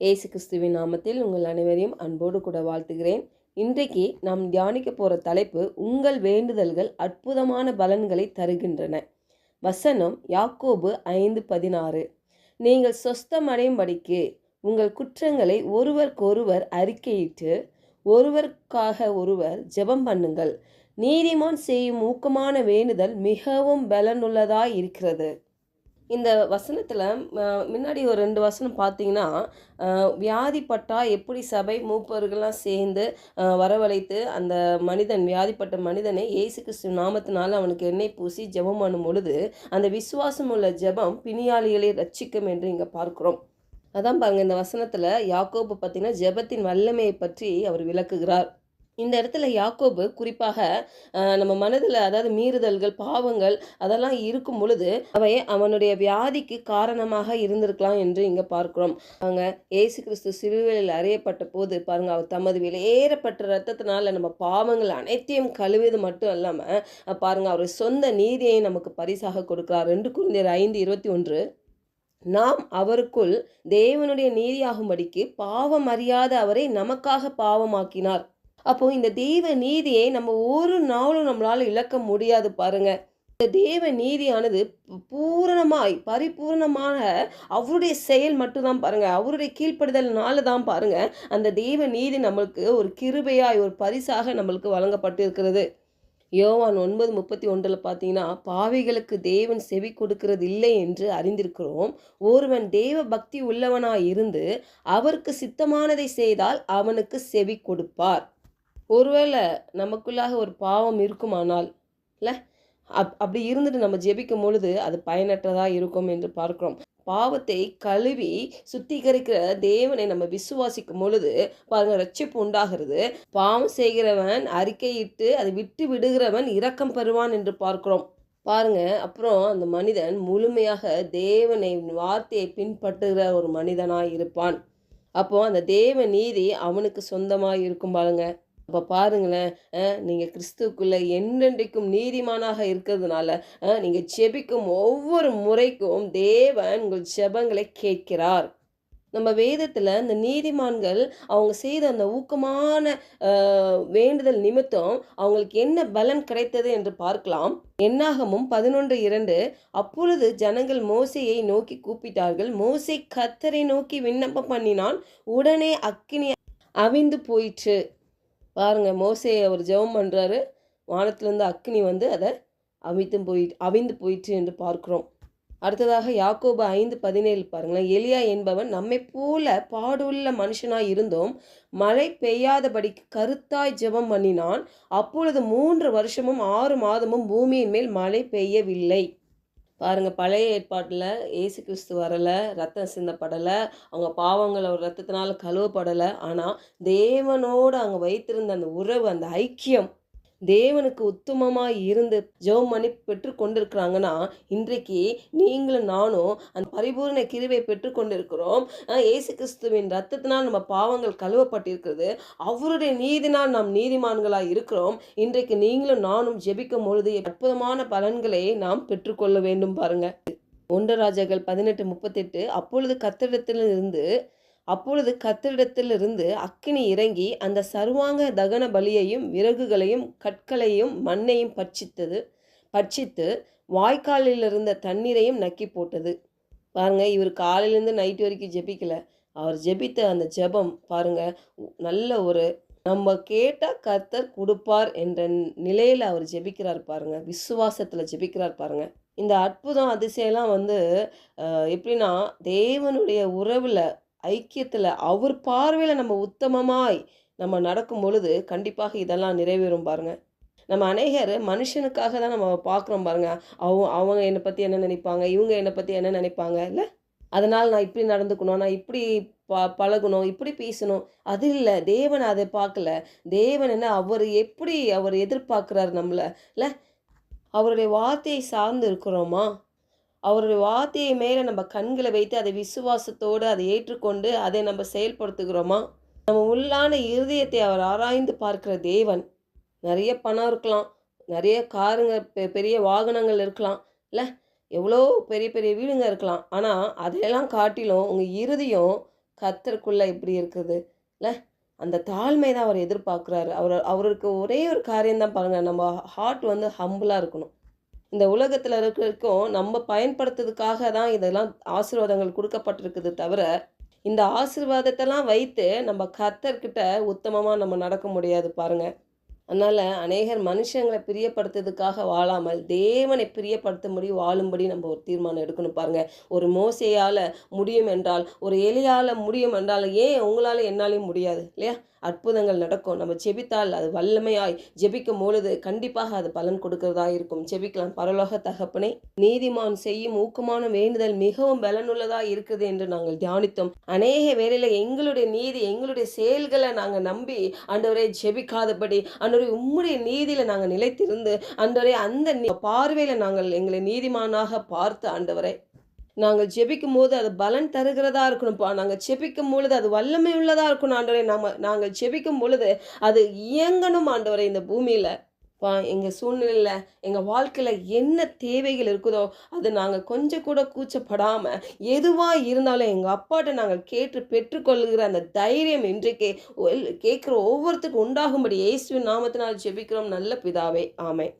இயேசு கிறிஸ்துவின் நாமத்தில் உங்கள் அனைவரையும் அன்போடு கூட வாழ்த்துகிறேன். இன்றைக்கு நாம் தியானிக்க போகிற தலைப்பு, உங்கள் வேண்டுதல்கள் அற்புதமான பலன்களை தருகின்றன. வசனம் யாக்கோபு 5:16. நீங்கள் சொஸ்தமடையும்படிக்கு உங்கள் குற்றங்களை ஒருவருக்கொருவர் அறிக்கையிட்டு ஒருவருக்காக ஒருவர் ஜெபம் பண்ணுங்கள். நீதிமான் செய்யும் ஊக்கமான வேண்டுதல் மிகவும் பலனுள்ளதாய் இருக்கிறது. இந்த வசனத்தில் முன்னாடி ஒரு 2 வசனம் பார்த்தீங்கன்னா, வியாதிப்பட்டா எப்படி சபை மூப்பர்கள்லாம் சேர்ந்து வரவழைத்து அந்த வியாதிப்பட்ட மனிதனை இயேசு கிறிஸ்து நாமத்தினால அவனுக்கு எண்ணெய் பூசி ஜெபம் பண்ணும் பொழுது அந்த விசுவாசம் உள்ள ஜெபம் பிணியாளிகளை ரட்சிக்கும் என்று இங்கே பார்க்குறோம். அதான் பாருங்க, இந்த வசனத்தில் யாக்கோபு பார்த்தீங்கன்னா ஜெபத்தின் வல்லமையை பற்றி அவர் விளக்குகிறார். இந்த இடத்துல யாக்கோபு குறிப்பாக நம்ம மனதில், அதாவது மீறுதல்கள், பாவங்கள் அதெல்லாம் இருக்கும் பொழுது அவை அவனுடைய வியாதிக்கு காரணமாக இருந்திருக்கலாம் என்று இங்கே பார்க்கிறோம். அவங்க இயேசு கிறிஸ்து சிலுவையில் அறையப்பட்ட போது பாருங்க, அவர் தமது வெளியேறப்பட்ட ரத்தத்தினால நம்ம பாவங்கள் அனைத்தையும் கழுவியது மட்டும் இல்லாமல் பாருங்க, அவர் சொந்த நீதியை நமக்கு பரிசாக கொடுக்கிறார். 2 கொரிந்தியர் 5:21. நாம் அவருக்குள் தேவனுடைய நீதியாகும்படிக்கு பாவம் அறியாத அவரை நமக்காக பாவமாக்கினார். அப்போ இந்த தெய்வ நீதியை நம்ம ஒரு நாளும் நம்மளால இழக்க முடியாது பாருங்க. இந்த தெய்வ நீதியானது பூரணமாய் பரிபூர்ணமாக அவருடைய செயல் மட்டும்தான் பாருங்க. அவருடைய கீழ்ப்படுதல்னால தான் பாருங்க அந்த தெய்வ நீதி நம்மளுக்கு ஒரு கிருபையாய் ஒரு பரிசாக நம்மளுக்கு வழங்கப்பட்டு இருக்கிறது. யோவான் 9:31 பார்த்தீங்கன்னா, பாவிகளுக்கு தேவன் செவி கொடுக்கிறது இல்லை என்று அறிந்திருக்கிறோம். ஒருவன் தேவ பக்தி உள்ளவனாய் இருந்து அவருக்கு சித்தமானதை செய்தால் அவனுக்கு செவி கொடுப்பார். ஒருவேளை நமக்குள்ளாக ஒரு பாவம் இருக்குமானால் இல்லை, அப்படி இருந்துட்டு நம்ம ஜெபிக்கும் பொழுது அது பயனற்றதாக இருக்கும் என்று பார்க்கிறோம். பாவத்தை கழுவி சுத்திகரிக்கிற தேவனை நம்ம விசுவாசிக்கும் பொழுது பாருங்க, ரட்சிப்பு உண்டாகிறது. பாவம் செய்கிறவன் அறிக்கையிட்டு அதை விட்டு விடுகிறவன் இரக்கம் பெறுவான் என்று பார்க்கிறோம் பாருங்க. அப்புறம் அந்த மனிதன் முழுமையாக தேவனை வார்த்தையை பின்பற்றுகிற ஒரு மனிதனாய் இருப்பான். அப்போ அந்த தேவ நீதி அவனுக்கு சொந்தமாக இருக்கும் பாருங்க. அப்போ பாருங்களேன், நீங்கள் கிறிஸ்துக்குள்ளே என்றென்றைக்கும் நீதிமானாக இருக்கிறதுனால நீங்கள் ஜெபிக்கும் ஒவ்வொரு முறைக்கும் தேவன் உங்கள் ஜெபங்களை கேட்கிறார். நம்ம வேதத்தில் இந்த நீதிமான்கள் அவங்க செய்த அந்த ஊக்கமான வேண்டுதல் நிமித்தம் அவங்களுக்கு என்ன பலன் கிடைத்தது என்று பார்க்கலாம். என்னாகமும் 11:2. அப்பொழுது ஜனங்கள் மோசேயை நோக்கி கூப்பிட்டார்கள். மோசே கர்த்தரை நோக்கி விண்ணப்பம் பண்ணினான். உடனே அக்கினி அவிந்து போயிற்று. பாருங்க, மோசே அவர் ஜெபம் பண்ணுறாரு, வானத்திலேருந்து அக்கினி வந்து அதை அவிந்து போயிற்று என்று பார்க்குறோம். அடுத்ததாக யாக்கோபு 5:17 பாருங்களேன். எலியா என்பவன் நம்மை போல பாடுள்ள மனுஷனாய் இருந்தோம், மழை பெய்யாதபடிக்கு கருத்தாய் ஜெபம் பண்ணினான். அப்பொழுது 3 வருஷமும் 6 மாதமும் பூமியின் மேல் மழை பெய்யவில்லை. பாருங்க, பழைய ஏற்பாட்டில் இயேசு கிறிஸ்து வரலை, ரத்தம் சிந்தப்படலை, அவங்க பாவங்கள் அவர் ரத்தத்தினால கழுவப்படலை. ஆனால் தேவனோடு அவங்க வைத்திருந்த அந்த உறவு, அந்த ஐக்கியம் தேவனுக்கு உத்தமமாக இருந்து ஜெபம் பண்ணி பெற்று கொண்டிருக்கிறாங்கன்னா, இன்றைக்கு நீங்களும் நானும் அந்த பரிபூர்ண கிருபையை பெற்று கொண்டிருக்கிறோம். இயேசு கிறிஸ்துவின் ரத்தத்தினால் நம்ம பாவங்கள் கழுவப்பட்டிருக்கிறது. அவருடைய நீதினால் நாம் நீதிமான்களாக இருக்கிறோம். இன்றைக்கு நீங்களும் நானும் ஜெபிக்கும் பொழுது அற்புதமான பலன்களை நாம் பெற்றுக்கொள்ள வேண்டும் பாருங்க. 1 ராஜாக்கள் 18:38. அப்பொழுது கர்த்தரிடத்திலிருந்து அக்கினி இறங்கி அந்த சர்வாங்க தகன பலியையும் விறகுகளையும் கற்களையும் மண்ணையும் பட்சித்து வாய்க்காலில் இருந்த தண்ணீரையும் நக்கி போட்டது. பாருங்க, இவர் காலையிலேருந்து நைட்டு வரைக்கும் ஜெபிக்கல. அவர் ஜெபித்த அந்த ஜெபம் பாருங்க, நல்ல ஒரு நம்ம கேட்டால் கர்த்தர் கொடுப்பார் என்ற நிலையில் அவர் ஜெபிக்கிறார் பாருங்க. விசுவாசத்தில் ஜெபிக்கிறார் பாருங்க. இந்த அற்புதம் அதிசயம்லாம் வந்து எப்படின்னா, தேவனுடைய உறவில் ஐக்கியத்தில் அவர் பார்வையில் நம்ம உத்தமமாய் நம்ம நடக்கும் பொழுது கண்டிப்பாக இதெல்லாம் நிறைவேறும் பாருங்க. நம்ம அநேகர் மனுஷனுக்காக தான் நம்ம பார்க்குறோம் பாருங்க. அவங்க என்னை பற்றி என்ன நினைப்பாங்க, இவங்க என்னை பற்றி என்ன நினைப்பாங்க இல்லை, அதனால் நான் இப்படி நடந்துக்கணும், நான் இப்படி பழகணும், இப்படி பேசணும். அது இல்லை, தேவன் அதை பார்க்கல. தேவன் என்ன, அவர் எதிர்பார்க்குறாரு நம்மளை இல்லை, அவருடைய வார்த்தையை சார்ந்து இருக்கிறோமா, அவருடைய வார்த்தையை மேலே நம்ம கண்களை வைத்து அதை விசுவாசத்தோடு அதை ஏற்றுக்கொண்டு அதை நம்ம செயல்படுத்துகிறோமா, நம்ம உள்ளான இருதயத்தை அவர் ஆராய்ந்து பார்க்கிற தேவன். நிறைய பணம் இருக்கலாம், நிறைய காருங்க, பெரிய வாகனங்கள் இருக்கலாம் இல்லை, எவ்வளோ பெரிய பெரிய வீடுங்க இருக்கலாம். ஆனால் அதையெல்லாம் காட்டிலும் உங்கள் இருதயம் கர்த்தருக்குள்ள எப்படி இருக்குது இல்ல? அந்த தாழ்மை தான் அவர் எதிர்பார்க்குறாரு. அவருக்கு ஒரே ஒரு காரியம் தான் பாருங்க, நம்ம ஹார்ட் வந்து ஹம்பிளா இருக்கணும். இந்த உலகத்துல இருக்கிறதுக்கும் நம்ம பயன்படுத்துறதுக்காக தான் இதெல்லாம் ஆசீர்வாதங்கள் குடுக்கப்பட்டிருக்குது தவிர, இந்த ஆசீர்வாதத்தெல்லாம் வைத்து நம்ம கர்த்தர்கிட்ட உத்தமமா நம்ம நடக்க முடியாது பாருங்க. அதனால அநேகர் மனுஷங்களை பிரியப்படுத்துறதுக்காக வாழாமல் தேவனை பிரியப்படுத்தும்படி வாழும்படி நம்ம ஒரு தீர்மானம் எடுக்கணும் பாருங்க. ஒரு மோசேயால முடியும் என்றால், ஒரு எலியால முடியும் என்றால், ஏன் உங்களால என்னாலையும் முடியாது இல்லையா? அற்புதங்கள் நடக்கும். நம்ம ஜெபித்தால் அது வல்லமையாய் ஜெபிக்கும் பொழுது கண்டிப்பாக அது பலன் கொடுக்கிறதா இருக்கும். ஜெபிக்கலாம். பரலோக தகப்பனே, நீதிமான் செய்யும் ஊக்கமான வேண்டுதல் மிகவும் பலனுள்ளதா இருக்குது என்று நாங்கள் தியானித்தோம். அநேக வேளையில எங்களுடைய நீதி, எங்களுடைய செயல்களை நாங்க நம்பி ஆண்டவரே ஜெபிக்காதபடி, ஆண்டவரே உம்முடைய நீதியில நாங்க நிலைத்திருந்து, ஆண்டவரே அந்த பார்வையில நாங்கள் எங்களை நீதிமானாக பார்த்து ஆண்டவரே நாங்கள் ஜெபிக்கும்போது அது பலன் தருகிறதா இருக்கணும்ப்பா. நாங்கள் ஜெபிக்கும் பொழுது அது வல்லமை உள்ளதா இருக்கணும் ஆண்டவரே. நாங்கள் ஜெபிக்கும் பொழுது அது இயங்கணும் ஆண்டவரே இந்த பூமியில. எங்கள் சூழ்நிலையில் எங்கள் வாழ்க்கையில் என்ன தேவைகள் இருக்குதோ அது நாங்கள் கொஞ்சம் கூட கூச்சப்படாமல் எதுவாக இருந்தாலும் எங்கள் அப்பாட்ட நாங்கள் கேட்டு பெற்றுக்கொள்ளுகிற அந்த தைரியம் இன்றைக்கு கேட்குற ஒவ்வொருத்தருக்கும் உண்டாகும்படி இயேசுவின் நாமத்தினால் ஜெபிக்கிறோம் நல்ல பிதாவே. ஆமென்.